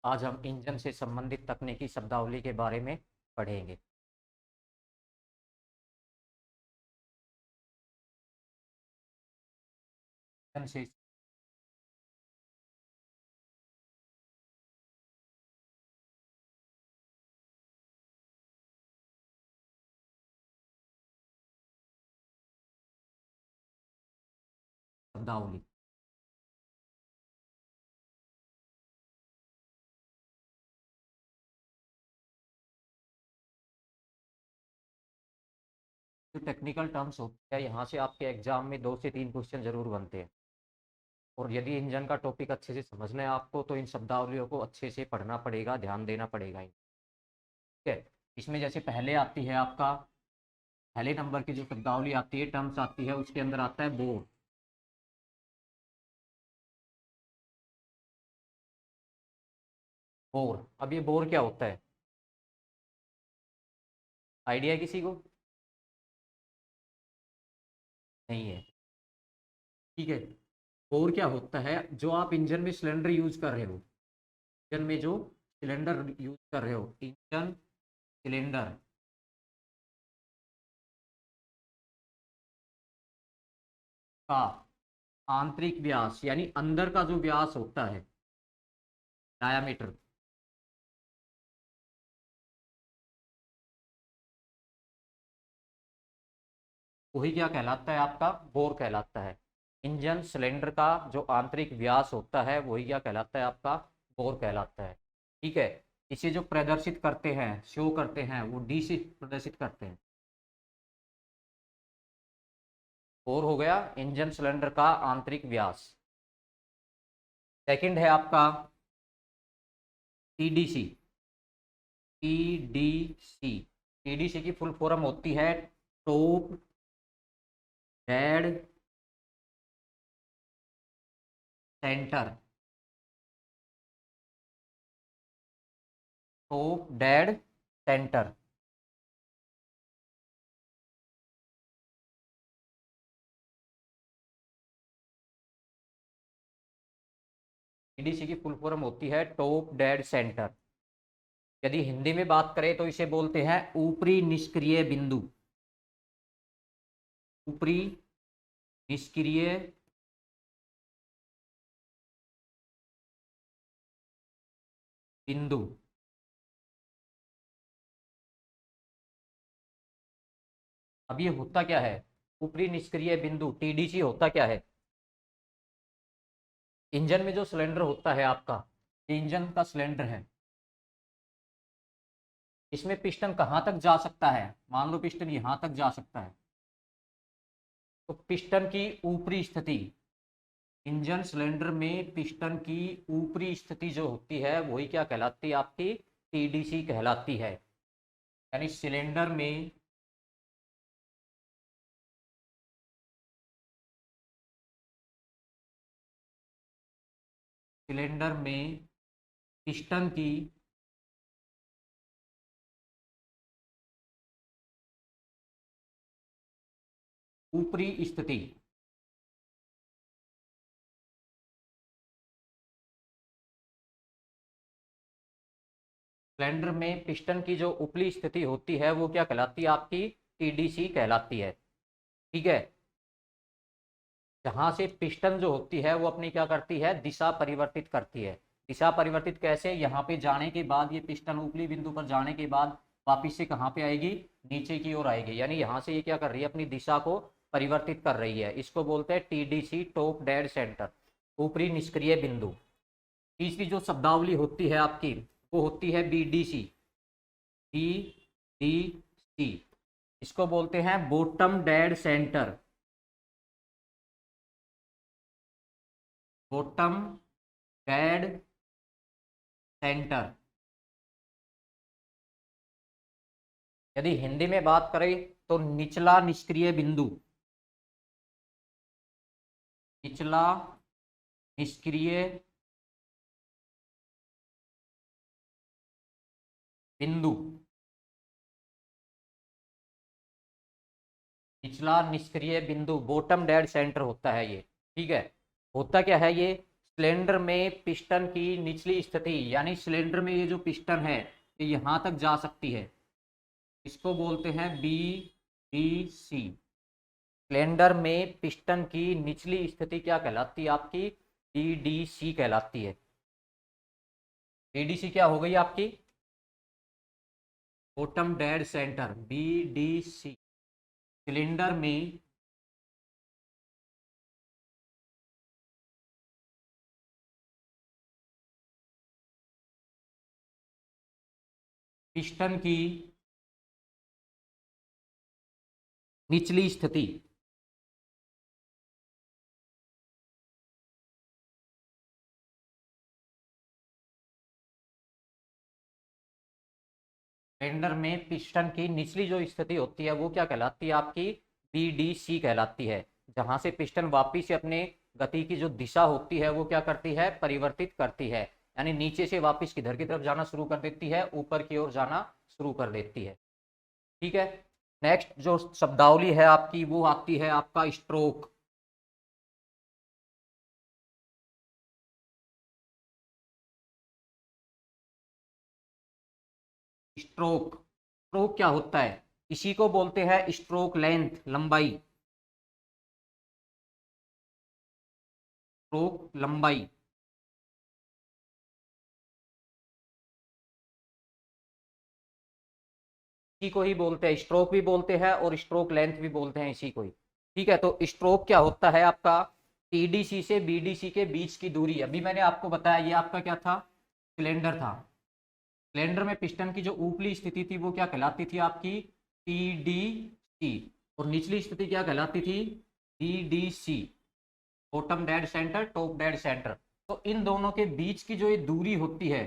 आज हम इंजन से संबंधित तकनीकी शब्दावली के बारे में पढ़ेंगे। इंजन से शब्दावली। जो टेक्निकल टर्म्स होते हैं, यहाँ से आपके एग्जाम में 2 से 3 क्वेश्चन जरूर बनते हैं। और यदि इंजन का टॉपिक अच्छे से समझना है आपको, तो इन शब्दावलियों को अच्छे से पढ़ना पड़ेगा, ध्यान देना पड़ेगा। ठीक है। इसमें जैसे पहले आती है आपका, पहले नंबर की जो शब्दावली आती है, टर्म्स आती है, उसके अंदर आता है बोर। बोर, अब ये बोर क्या होता है, आइडिया है किसी को? नहीं है। ठीक है। बोर क्या होता है, जो आप इंजन में सिलेंडर यूज कर रहे हो, इंजन में जो सिलेंडर यूज कर रहे हो, इंजन सिलेंडर का आंतरिक व्यास, यानी अंदर का जो व्यास होता है, डायामीटर, वही क्या कहलाता है, आपका बोर कहलाता है। इंजन सिलेंडर का जो आंतरिक व्यास होता है, वही क्या कहलाता है, आपका बोर कहलाता है। ठीक है। इसे जो प्रदर्शित करते हैं, शो करते हैं, वो डी से प्रदर्शित करते हैं। बोर हो गया इंजन सिलेंडर का आंतरिक व्यास। सेकंड है आपका टीडीसी। टीडीसी, टीडीसी की फुल फॉर्म होती है top dead centre. Top dead centre. TDC की फुल फॉर्म होती है टॉप डेड सेंटर। यदि हिंदी में बात करें तो इसे बोलते हैं ऊपरी निष्क्रिय बिंदु। ऊपरी निष्क्रिय बिंदु। अब ये होता क्या है, ऊपरी निष्क्रिय बिंदु टीडीसी होता क्या है? इंजन में जो सिलेंडर होता है आपका, ये इंजन का सिलेंडर है, इसमें पिस्टन कहाँ तक जा सकता है? मान लो पिस्टन यहां तक जा सकता है, तो पिस्टन की ऊपरी स्थिति, इंजन सिलेंडर में पिस्टन की ऊपरी स्थिति जो होती है, वही क्या कहलाती है, आपकी टीडीसी कहलाती है। यानी सिलेंडर में पिस्टन की ऊपरी स्थिति, सिलेंडर में पिस्टन की जो ऊपरी स्थिति होती है, वो क्या कहलाती है, आपकी टीडीसी कहलाती है। ठीक है। जहां से पिस्टन जो होती है, वो अपनी क्या करती है, दिशा परिवर्तित करती है। दिशा परिवर्तित कैसे? यहाँ पे जाने के बाद, ये पिस्टन ऊपरी बिंदु पर जाने के बाद वापिस से कहाँ पे आएगी, नीचे की ओर आएगी। यानी यहाँ से ये क्या कर रही है, अपनी दिशा को परिवर्तित कर रही है। इसको बोलते हैं टीडीसी, टॉप डेड सेंटर, ऊपरी निष्क्रिय बिंदु। तीसरी जो शब्दावली होती है आपकी, वो होती है बीडीसी। बी डी सी, इसको बोलते हैं bottom dead centre. Bottom dead centre. यदि हिंदी में बात करें तो निचला निष्क्रिय बिंदु। निचला निष्क्रिय बिंदु। निचला निष्क्रिय बिंदु बॉटम डेड सेंटर होता है ये। ठीक है। होता क्या है ये, सिलेंडर में पिस्टन की निचली स्थिति, यानी सिलेंडर में ये जो पिस्टन है ये यहां तक जा सकती है, इसको बोलते हैं बी डी सी। सिलेंडर में पिस्टन की निचली स्थिति क्या कहलाती है आपकी? बी डी सी कहलाती है। बी डी सी क्या हो गई आपकी? Bottom dead centre, B D C. Cylinder में पिस्टन की निचली स्थिति, सिलेंडर में पिस्टन की निचली जो स्थिति होती है वो क्या कहलाती है आपकी? बी डी सी कहलाती है। जहां से पिस्टन वापिस से अपने गति की जो दिशा होती है वो क्या करती है? परिवर्तित करती है, यानी नीचे से वापिस किधर की तरफ जाना शुरू कर देती है? ऊपर की ओर जाना शुरू कर देती है। ठीक है। नेक्स्ट जो शब्दावली है आपकी वो आती है आपका स्ट्रोक। स्ट्रोक, स्ट्रोक क्या होता है? इसी को बोलते हैं स्ट्रोक लेंथ, लंबाई। स्ट्रोक लंबाई, इसी को ही बोलते हैं, स्ट्रोक भी बोलते हैं और स्ट्रोक लेंथ भी बोलते हैं इसी को ही। ठीक है, तो स्ट्रोक क्या होता है आपका? टीडीसी से बीडीसी के बीच की दूरी। अभी मैंने आपको बताया ये आपका क्या था? सिलेंडर था। सिलेंडर में पिस्टन की जो ऊपरी स्थिति थी वो क्या कहलाती थी आपकी? टीडीसी। और निचली स्थिति क्या कहलाती थी? BDC. Bottom dead centre, top dead centre. तो इन दोनों के बीच की जो ये दूरी होती है,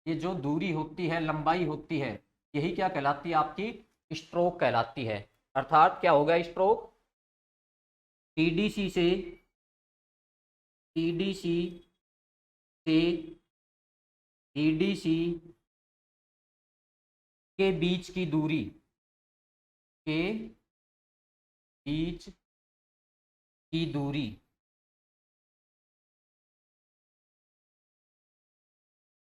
ये जो दूरी होती है, लंबाई होती है, यही क्या कहलाती है आपकी? स्ट्रोक कहलाती है। अर्थात क्या होगा स्ट्रोक? टीडीसी से टीडीसी से ईडीसी के बीच की दूरी, के बीच की दूरी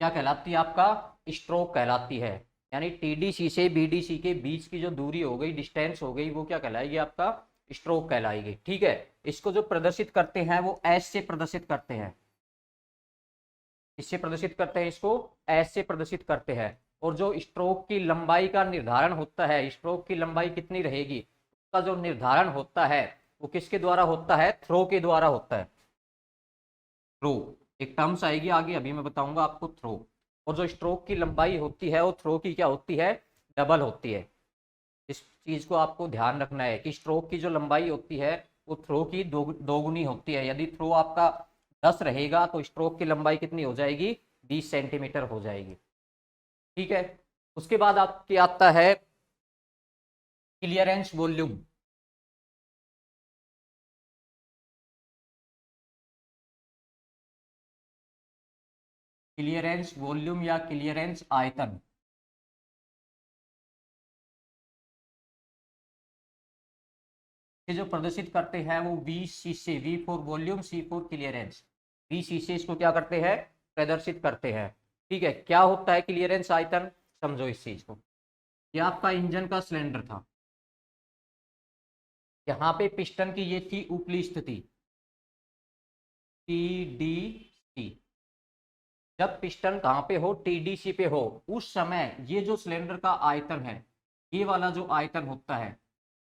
क्या कहलाती है आपका? स्ट्रोक कहलाती है। यानी टीडीसी से बीडीसी के बीच की जो दूरी हो गई, डिस्टेंस हो गई, वो क्या कहलाएगी आपका? स्ट्रोक कहलाएगी। ठीक है। इसको जो प्रदर्शित करते हैं वो एस से प्रदर्शित करते हैं। इससे प्रदर्शित करते हैं, इसको एस से प्रदर्शित करते हैं। और जो स्ट्रोक की लंबाई का निर्धारण होता है, स्ट्रोक की लंबाई कितनी रहेगी उसका जो निर्धारण होता है वो किसके द्वारा होता है? थ्रो के द्वारा होता है। थ्रो एक टर्म्स आएगी आगे, अभी मैं बताऊंगा आपको थ्रो। और जो स्ट्रोक की लंबाई होती है वो थ्रो की क्या होती है? डबल होती है। इस चीज को आपको ध्यान रखना है कि स्ट्रोक की जो लंबाई होती है वो थ्रो की दोगुनी होती है। यदि थ्रो आपका 10 रहेगा तो स्ट्रोक की लंबाई कितनी हो जाएगी? 20 सेंटीमीटर हो जाएगी। ठीक है। उसके बाद आपकी आता है क्लियरेंस वॉल्यूम। क्लियरेंस वॉल्यूम या क्लियरेंस आयतन, ये जो प्रदर्शित करते हैं वो वी सी से, V for volume, C for clearance, V C से इसको क्या करते हैं? प्रदर्शित करते हैं। ठीक है। क्या होता है क्लियरेंस आयतन? समझो इस चीज को। ये आपका इंजन का सिलेंडर था, यहाँ पे पिस्टन की ये थी ऊपरी स्थिति, टी डी सी। जब पिस्टन कहाँ पे हो? टीडीसी पे हो, उस समय ये जो सिलेंडर का आयतन है, ये वाला जो आयतन होता है,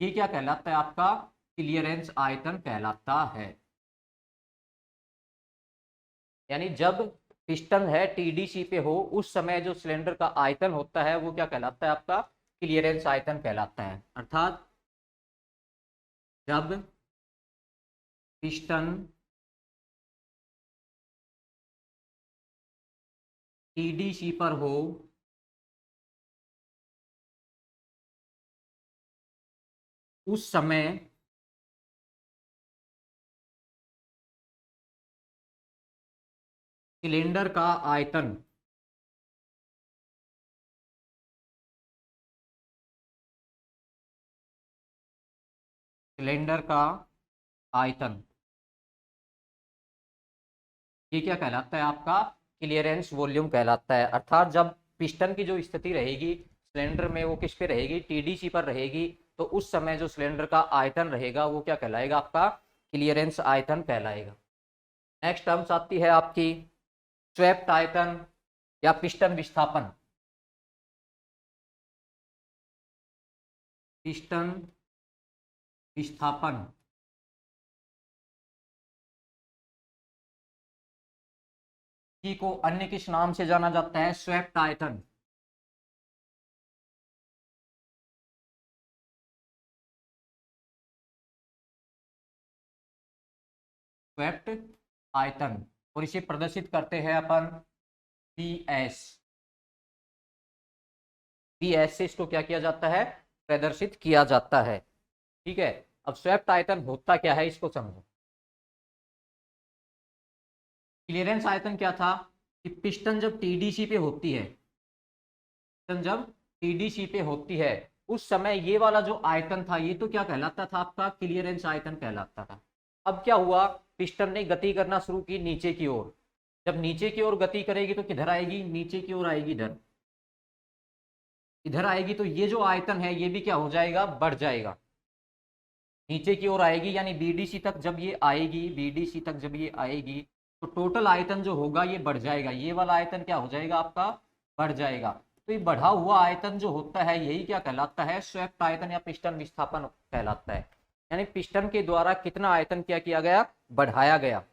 ये क्या कहलाता है आपका? क्लियरेंस आयतन कहलाता है। यानी जब पिस्टन है टीडीसी पे हो उस समय जो सिलेंडर का आयतन होता है वो क्या कहलाता है आपका? क्लियरेंस आयतन कहलाता है। अर्थात जब पिस्टन टीडीसी पर हो उस समय सिलेंडर का आयतन, सिलेंडर का आयतन ये क्या कहलाता है आपका क्लियरेंस वॉल्यूम कहलाता है। अर्थात जब पिस्टन की जो स्थिति रहेगी सिलेंडर में वो किस पे रहेगी, टीडीसी पर रहेगी, तो उस समय जो सिलेंडर का आयतन रहेगा वो क्या कहलाएगा, आपका क्लियरेंस आयतन कहलाएगा। नेक्स्ट टर्म्स आती है आपकी स्वेप्ट आयतन या पिस्टन विस्थापन। पिस्टन विस्थापन को अन्य किस नाम से जाना जाता है, स्वेप्ट आयतन। स्वेप्ट आयतन, और इसे प्रदर्शित करते हैं अपन पी एस। पी एस से इसको क्या किया जाता है, प्रदर्शित किया जाता है। ठीक है, अब स्वेप्ट आयतन होता क्या है इसको समझो। क्लियरेंस आयतन क्या था कि पिस्टन जब टीडीसी पे होती है, पिस्टन जब टीडीसी पे होती है उस समय ये वाला जो आयतन था ये तो क्या कहलाता था, आपका क्लियरेंस आयतन कहलाता था। अब क्या हुआ, पिस्टन ने गति करना शुरू की नीचे की ओर। जब नीचे की ओर गति करेगी तो किधर आएगी, नीचे की ओर आएगी, इधर इधर आएगी, तो ये जो आयतन है ये भी क्या हो जाएगा, बढ़ जाएगा, नीचे की ओर आएगी। यानी बीडीसी तक जब ये आएगी, बीडीसी तक जब ये आएगी तो टोटल आयतन जो होगा ये बढ़ जाएगा, ये वाला आयतन क्या हो जाएगा आपका, बढ़ जाएगा। तो ये बढ़ा हुआ आयतन जो होता है यही क्या कहलाता है, स्वेप्ट आयतन या पिस्टन विस्थापन कहलाता है। यानी पिस्टन के द्वारा कितना आयतन क्या किया गया, बढ़ाया गया,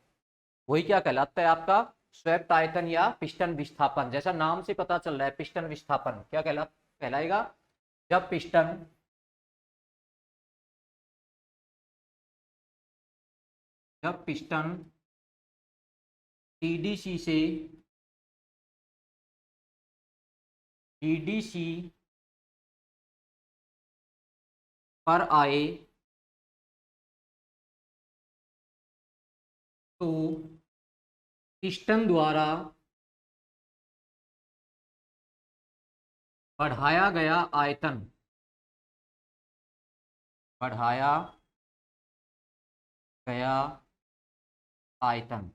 वही क्या कहलाता है आपका स्वेप्ट आयतन या पिस्टन विस्थापन। जैसा नाम से पता चल रहा है पिस्टन विस्थापन क्या कहलाएगा, जब पिस्टन टीडीसी से टीडीसी पर आए तो पिस्टन द्वारा बढ़ाया गया आयतन, बढ़ाया गया आयतन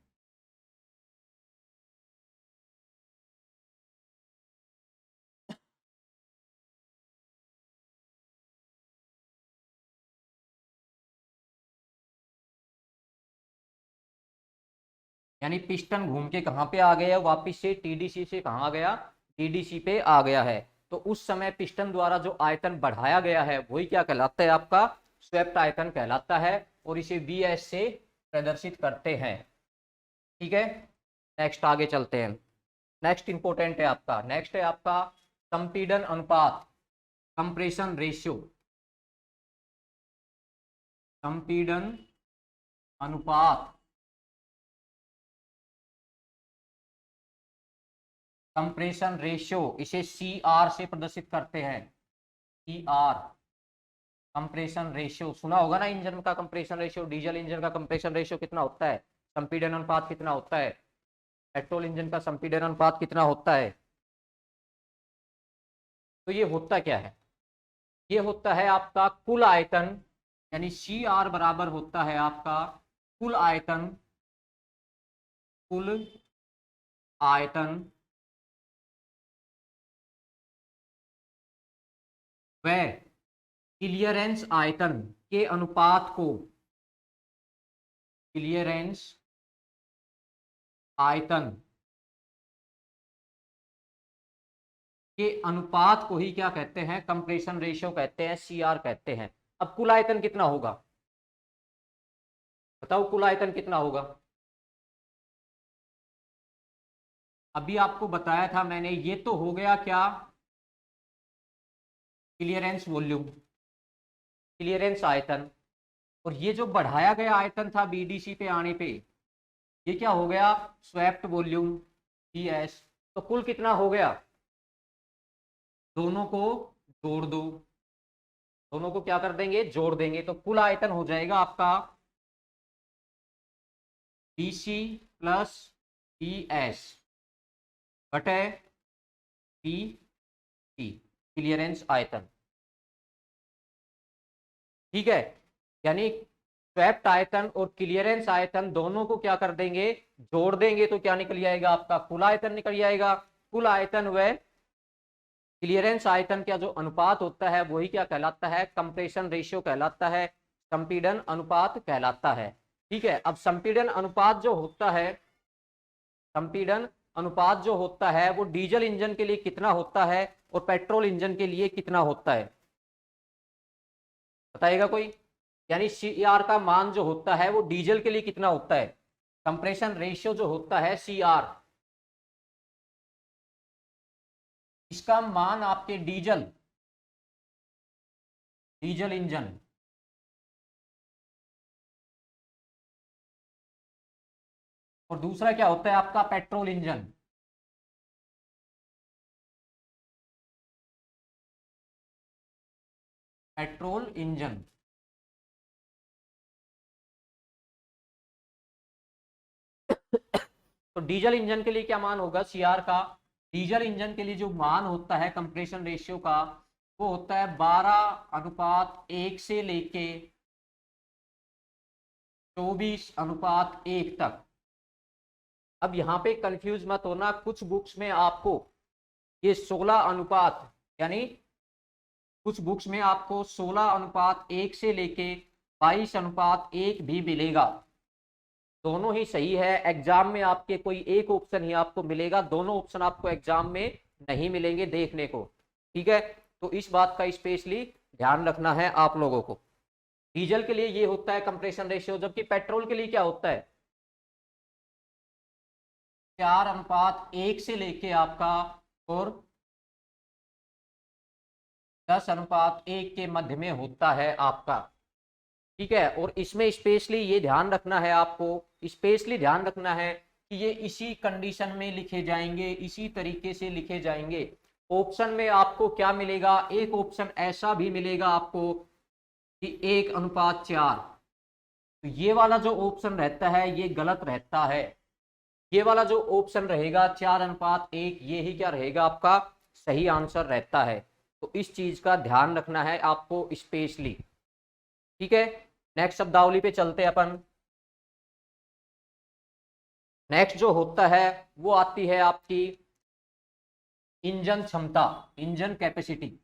यानी पिस्टन घूम के कहाँ पे आ गया, वापिस से टीडीसी से कहाँ आ गया, टीडीसी पे आ गया है। तो उस समय पिस्टन द्वारा जो आयतन बढ़ाया गया है वही क्या कहलाता है, आपका स्वेप्ट आयतन कहलाता है, और इसे वी एस से प्रदर्शित करते हैं। ठीक है, नेक्स्ट आगे चलते हैं। नेक्स्ट इंपॉर्टेंट है आपका, नेक्स्ट है आपका संपीड़न अनुपात, कंप्रेशन रेशियो। संपीड़न अनुपात, कंप्रेशन रेशियो, इसे सी आर से प्रदर्शित करते हैं, सी आर, कंप्रेशन रेशियो। सुना होगा ना इंजन का कंप्रेशन रेशियो, डीजल इंजन का कंप्रेशन रेशियो कितना होता है, संपीड़न अनुपात कितना होता है, पेट्रोल इंजन का संपीड़न अनुपात कितना होता है। तो ये होता क्या है, ये होता है आपका कुल आयतन, यानी सी आर बराबर होता है आपका कुल आयतन, कुल आयतन व क्लियरेंस आयतन के अनुपात को, क्लियरेंस आयतन के अनुपात को ही क्या कहते हैं, कंप्रेशन रेशियो कहते हैं, सीआर कहते हैं। अब कुल आयतन कितना होगा, बताओ कुल आयतन कितना होगा। अभी आपको बताया था मैंने, ये तो हो गया क्या, क्लियरेंस वॉल्यूम, क्लियरेंस आयतन, और ये जो बढ़ाया गया आयतन था बीडीसी पे आने पे ये क्या हो गया, स्वेप्ट वॉल्यूम, पीएस। तो कुल कितना हो गया, दोनों को जोड़ दो, दोनों को क्या कर देंगे, जोड़ देंगे, तो कुल आयतन हो जाएगा आपका बीसी प्लस पीएस बटे पी टी, क्लियरेंस आयतन। ठीक है, यानी स्वेप्ट आयतन और क्लियरेंस आयतन दोनों को क्या कर देंगे, जोड़ देंगे, तो क्या निकल जाएगा आपका कुल आयतन निकल जाएगा। कुल आयतन व क्लियरेंस आयतन का जो अनुपात होता है वही क्या कहलाता है, कंप्रेशन रेशियो कहलाता है, संपीड़न अनुपात कहलाता है। ठीक है, अब संपीड़न अनुपात जो होता है, संपीड़न अनुपात जो होता है वो डीजल इंजन के लिए कितना होता है और पेट्रोल इंजन के लिए कितना होता है, बताएगा कोई। यानी सी आर का मान जो होता है वो डीजल के लिए कितना होता है, कंप्रेशन रेशियो जो होता है सी आर, इसका मान आपके डीजल डीजल इंजन और दूसरा क्या होता है आपका पेट्रोल इंजन। पेट्रोल इंजन तो डीजल इंजन के लिए क्या मान होगा सीआर का, डीजल इंजन के लिए जो मान होता है कंप्रेशन रेशियो का वो होता है 12:1 से लेके 24:1 तक। अब यहाँ पे कंफ्यूज मत होना, कुछ बुक्स में आपको ये 16:1 यानी कुछ बुक्स में आपको 16:1 से लेके 22:1 भी मिलेगा। दोनों ही सही है, एग्जाम में आपके कोई एक ऑप्शन ही आपको मिलेगा, दोनों ऑप्शन आपको एग्जाम में नहीं मिलेंगे देखने को। ठीक है, तो इस बात का स्पेशली ध्यान रखना है आप लोगों को। डीजल के लिए ये होता है कंप्रेशन रेशियो, जबकि पेट्रोल के लिए क्या होता है 4:1 से लेके आपका और 10:1 के मध्य में होता है आपका। ठीक है, और इसमें स्पेशली ये ध्यान रखना है आपको, स्पेशली ध्यान रखना है कि ये इसी कंडीशन में लिखे जाएंगे, इसी तरीके से लिखे जाएंगे। ऑप्शन में आपको क्या मिलेगा, एक ऑप्शन ऐसा भी मिलेगा आपको कि 1:4, तो ये वाला जो ऑप्शन रहता है ये गलत रहता है। ये वाला जो ऑप्शन रहेगा 4:1 ये ही क्या रहेगा आपका सही आंसर रहता है। तो इस चीज का ध्यान रखना है आपको स्पेशली। ठीक है, नेक्स्ट शब्दावली पे चलते हैं अपन। नेक्स्ट जो होता है वो आती है आपकी इंजन क्षमता, इंजन कैपेसिटी।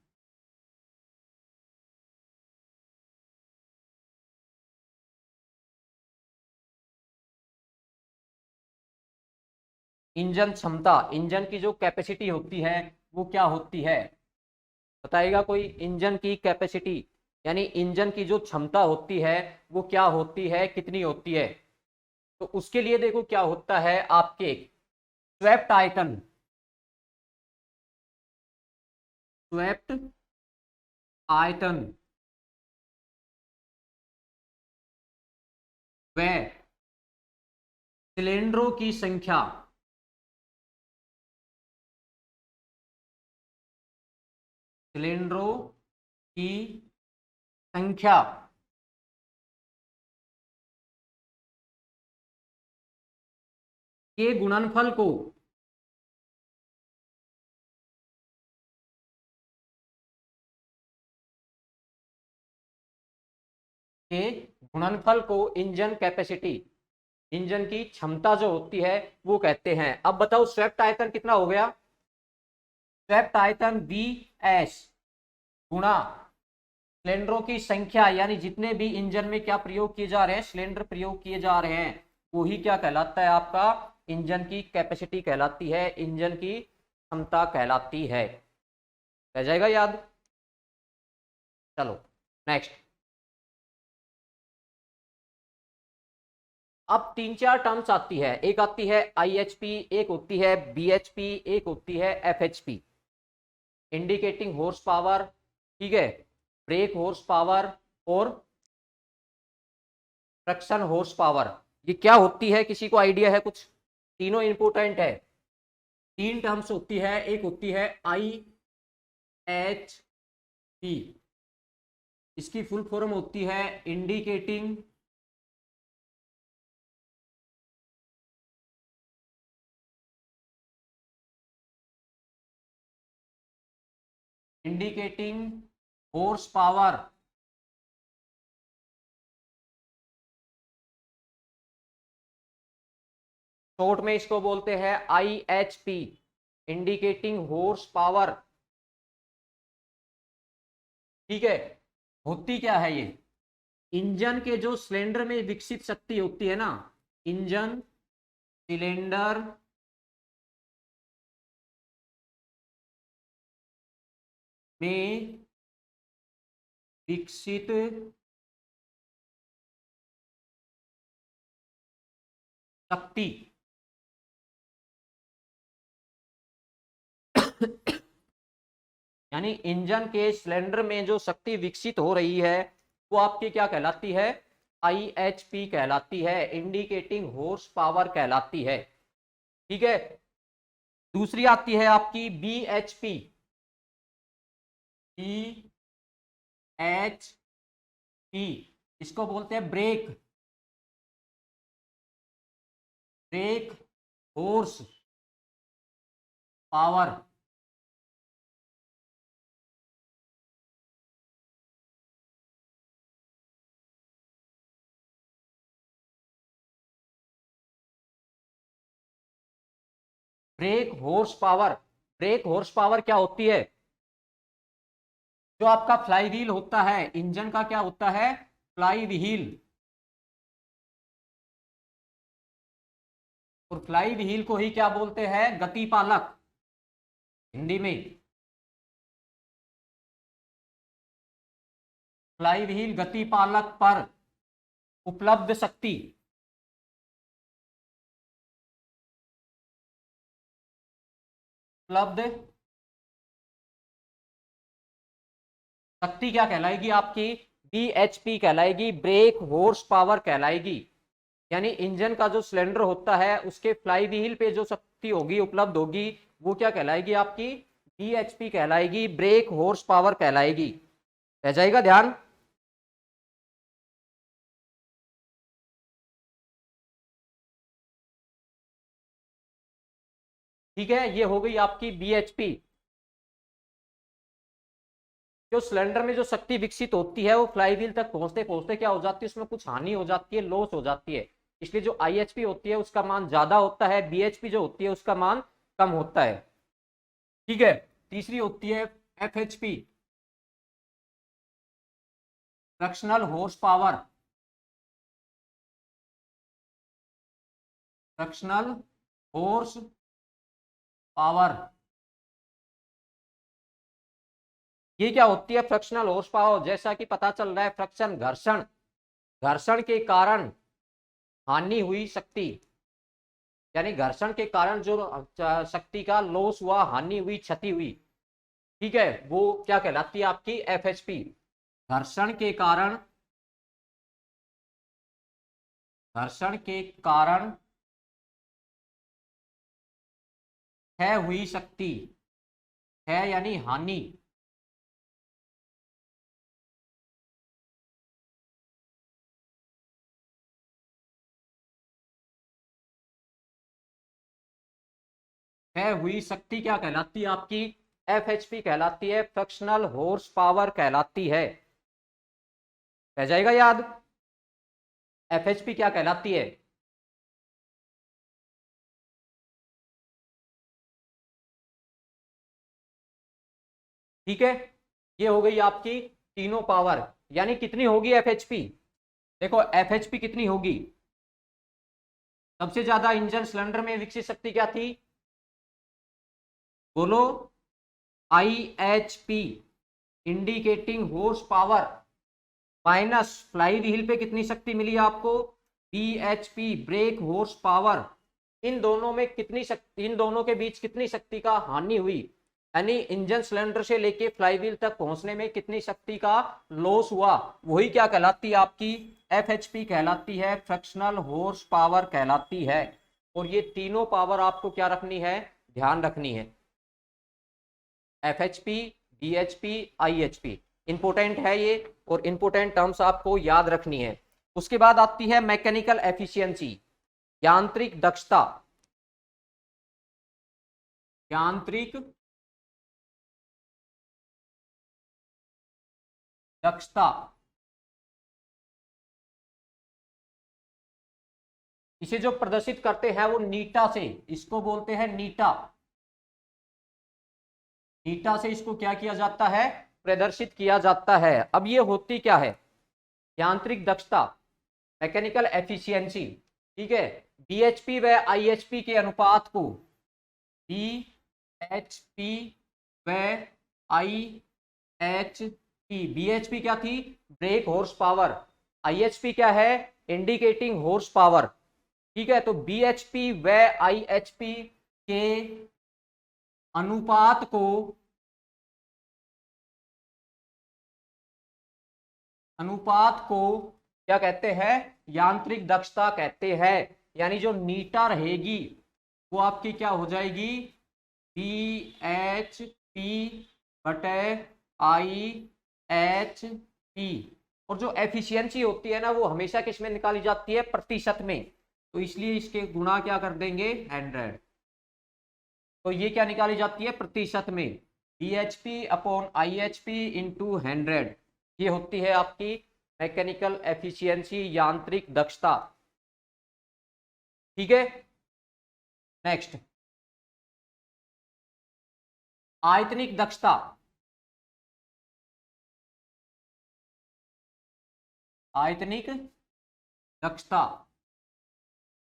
इंजन क्षमता, इंजन की जो कैपेसिटी होती है वो क्या होती है, बताएगा कोई। इंजन की कैपेसिटी यानी इंजन की जो क्षमता होती है वो क्या होती है, कितनी होती है। तो उसके लिए देखो क्या होता है आपके स्वेप्ट आयतन, स्वेप्ट आयतन व सिलेंडरों की संख्या, सिलेंडरों की संख्या के गुणनफल को के गुणनफल को इंजन कैपेसिटी, इंजन की क्षमता जो होती है वो कहते हैं। अब बताओ स्वेप्ट आयतन कितना हो गया, स्वेप्ट आयतन बी एस गुणा सिलेंडरों की संख्या, यानी जितने भी इंजन में क्या प्रयोग किए जा रहे हैं, सिलेंडर प्रयोग किए जा रहे हैं, वही क्या कहलाता है आपका इंजन की कैपेसिटी कहलाती है, इंजन की क्षमता कहलाती है। रह जाएगा याद। चलो नेक्स्ट। अब 3-4 टर्म्स आती है, एक आती है आईएचपी, एक होती है बीएचपी, एक होती है एफएचपी, इंडिकेटिंग हॉर्स पावर, ठीक है, ब्रेक हॉर्स पावर और ट्रक्शन हॉर्स पावर। ये क्या होती है, किसी को आइडिया है कुछ, तीनों इंपोर्टेंट है। तीन टर्म्स होती है, एक होती है आई एच पी, इसकी फुल फॉर्म होती है indicating indicating horse power, short में इसको बोलते हैं IHP, इंडिकेटिंग हॉर्स पावर। ठीक है, होती क्या है ये, इंजन के जो सिलेंडर में विकसित शक्ति होती है ना, इंजन सिलेंडर में विकसित शक्ति यानी इंजन के सिलेंडर में जो शक्ति विकसित हो रही है वो आपकी क्या कहलाती है, IHP कहलाती है, इंडिकेटिंग हॉर्स पावर कहलाती है। ठीक है, दूसरी आती है आपकी BHP, BHP इसको बोलते हैं brake brake horsepower. Brake horsepower, brake horsepower क्या होती है, जो आपका फ्लाई व्हील होता है इंजन का, क्या होता है, फ्लाई व्हील। और फ्लाई व्हील को ही क्या बोलते हैं, गतिपालक हिंदी में। फ्लाई व्हील गतिपालक पर उपलब्ध शक्ति, उपलब्ध शक्ति क्या कहलाएगी आपकी, BHP कहलाएगी, ब्रेक हॉर्स पावर कहलाएगी। यानी इंजन का जो सिलेंडर होता है उसके फ्लाई व्हील पे जो शक्ति होगी उपलब्ध होगी वो क्या कहलाएगी आपकी, BHP कहलाएगी, ब्रेक हॉर्स पावर कहलाएगी। रह जाएगा ध्यान। ठीक है, ये हो गई आपकी BHP। जो सिलेंडर में जो शक्ति विकसित होती है वो फ्लाईव्हील तक पहुंचते पहुंचते क्या हो जाती है, उसमें कुछ हानि हो जाती है, लॉस हो जाती है। इसलिए जो IHP होती है उसका मान ज्यादा होता है, BHP जो होती है उसका मान कम होता है। ठीक है, तीसरी होती है FHP, fractional horse power, fractional horse power. ये क्या होती है फ्रैक्शनल हॉर्स पावर, जैसा कि पता चल रहा है फ्रैक्शन घर्षण, घर्षण के कारण हानि हुई शक्ति, यानी घर्षण के कारण जो शक्ति का लॉस हुआ, हानि हुई, क्षति हुई। ठीक है, वो क्या कहलाती है आपकी, FHP। घर्षण के कारण, घर्षण के कारण क्षय हुई शक्ति, क्षय यानी हानि, क्षय हुई शक्ति क्या कहलाती है आपकी, FHP कहलाती है, फ्रैक्शनल हॉर्स पावर कहलाती है। रह जाएगा याद, FHP क्या कहलाती है। ठीक है, ये हो गई आपकी तीनों पावर। यानी कितनी होगी FHP, देखो FHP कितनी होगी, सबसे ज्यादा इंजन सिलेंडर में विकसित शक्ति क्या थी, बोलो, IHP, indicating horse power, minus fly wheel पे कितनी शक्ति मिली आपको, BHP, ब्रेक हॉर्स पावर। इन दोनों में कितनी शक्ति, इन दोनों के बीच कितनी शक्ति का हानि हुई, यानी इंजन सिलेंडर से लेके फ्लाईव्हील तक पहुंचने में कितनी शक्ति का लॉस हुआ, वही क्या कहलाती है आपकी, FHP कहलाती है, फ्रैक्शनल हॉर्स पावर कहलाती है। और ये तीनों पावर आपको क्या रखनी है, ध्यान रखनी है, FHP, BHP, IHP इंपोर्टेंट है ये, और इंपोर्टेंट टर्म्स आपको याद रखनी है। उसके बाद आती है मैकेनिकल एफिशिएंसी, यांत्रिक दक्षता, यांत्रिक दक्षता। इसे जो प्रदर्शित करते हैं वो नीटा से, इसको बोलते हैं नीटा। नीटा से इसको क्या किया जाता है, प्रदर्शित किया जाता है। अब ये होती क्या है, यांत्रिक दक्षता, मैकेनिकल एफिशिएंसी, ठीक है। बीएचपी व आईएचपी के अनुपात को, बीएचपी व आईएचपी, बीएचपी क्या थी, ब्रेक हॉर्स पावर, आईएचपी क्या है, इंडिकेटिंग हॉर्स पावर, ठीक है। तो बीएचपी व आईएचपी के अनुपात को, अनुपात को क्या कहते हैं, यांत्रिक दक्षता कहते हैं। यानी जो नीटा रहेगी वो आपकी क्या हो जाएगी, बी एच पी बटे आई एच पी। और जो एफिशिएंसी होती है ना वो हमेशा किस में निकाली जाती है, प्रतिशत में। तो इसलिए इसके गुणा क्या कर देंगे, 100। तो ये क्या निकाली जाती है, प्रतिशत में, B H P upon I H P into 100। ये होती है आपकी मैकेनिकल एफिशिएंसी, यांत्रिक दक्षता, ठीक है। नेक्स्ट, आयतनिक दक्षता। आयतनिक दक्षता,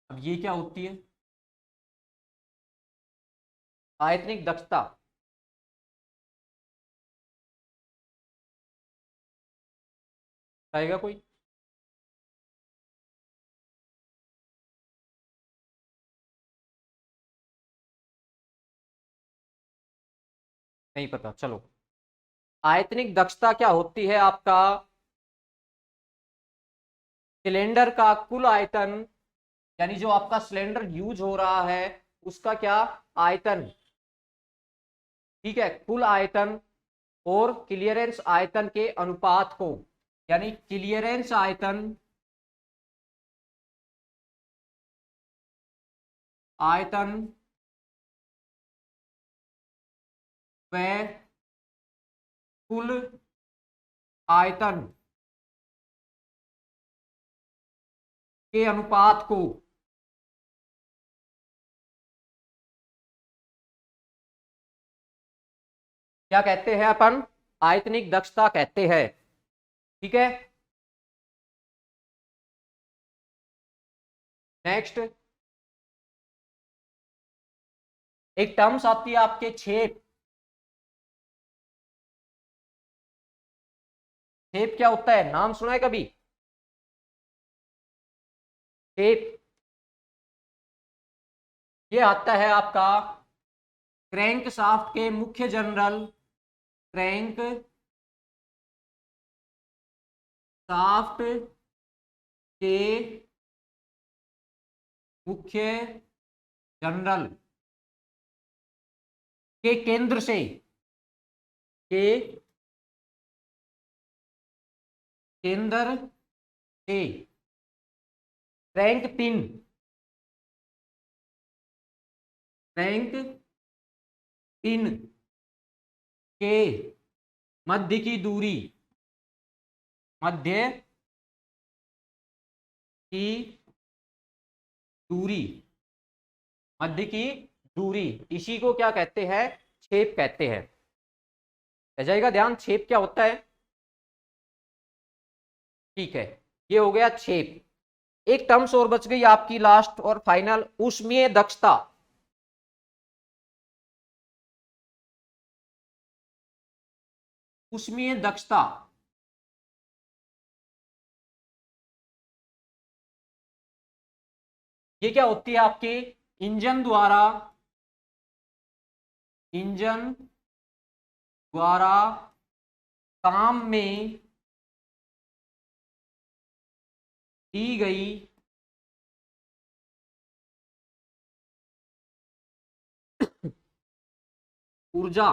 अब ये क्या होती है, आयतनिक दक्षता, आएगा कोई, नहीं पता, चलो। आयतनिक दक्षता क्या होती है, आपका सिलेंडर का कुल आयतन, यानी जो आपका सिलेंडर यूज हो रहा है उसका क्या, आयतन, ठीक है, कुल आयतन और क्लियरेंस आयतन के अनुपात को, यानी क्लियरेंस आयतन, आयतन व कुल आयतन के अनुपात को क्या कहते हैं, अपन आयतनिक दक्षता कहते हैं, ठीक है। नेक्स्ट, एक टर्म्स आती है आपके छेप। छेप क्या होता है, नाम सुना है कभी, छेप, ये आता है आपका क्रैंक शाफ्ट के मुख्य जनरल, क्रैंक शाफ्ट के मुख्य जनरल के केंद्र से, के केंद्र से क्रैंक पिन, क्रैंक पिन के मध्य की दूरी, मध्य की दूरी, मध्य की दूरी, इसी को क्या कहते हैं, छेप कहते हैं। रह जाएगा ध्यान, छेप क्या होता है, ठीक है। ये हो गया छेप। एक टर्म्स और बच गई आपकी लास्ट और फाइनल, ऊष्मीय दक्षता। ऊष्मीय दक्षता, ये क्या होती है आपके इंजन द्वारा, इंजन द्वारा काम में दी गई ऊर्जा।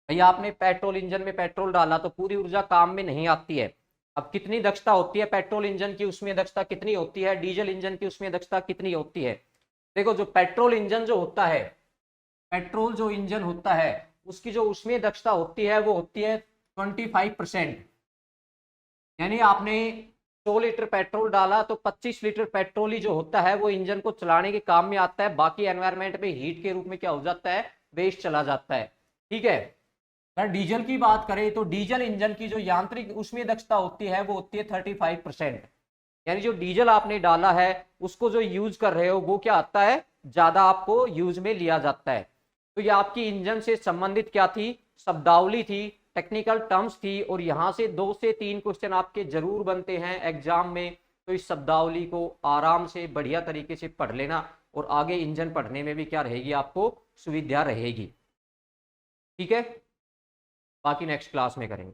भैया आपने पेट्रोल इंजन में पेट्रोल डाला तो पूरी ऊर्जा काम में नहीं आती है। अब कितनी दक्षता होती है पेट्रोल इंजन की, उसमें दक्षता कितनी होती है, डीजल इंजन की उसमें दक्षता कितनी होती है। देखो जो पेट्रोल इंजन जो होता है, पेट्रोल जो इंजन होता है उसकी जो उसमें दक्षता होती है वो होती है 25%। यानी आपने 100 लीटर पेट्रोल डाला तो 25 लीटर पेट्रोल ही जो होता है वो इंजन को चलाने के काम में आता है, बाकी एनवायरमेंट में हीट के रूप में क्या हो जाता है, वेस्ट चला जाता है। ठीक है। अगर डीजल की बात करें तो डीजल इंजन की जो यांत्रिक उसमें दक्षता होती है वो होती है 35%, यानी जो डीजल आपने डाला है उसको जो यूज कर रहे हो वो क्या आता है, ज्यादा आपको यूज में लिया जाता है। तो ये आपकी इंजन से संबंधित क्या थी, शब्दावली थी, टेक्निकल टर्म्स थी, और यहां से 2 से 3 क्वेश्चन आपके जरूर बनते हैं एग्जाम में। तो इस शब्दावली को आराम से बढ़िया तरीके से पढ़ लेना, और आगे इंजन पढ़ने में भी क्या रहेगी, आपको सुविधा रहेगी। ठीक है, बाकी नेक्स्ट क्लास में करेंगे।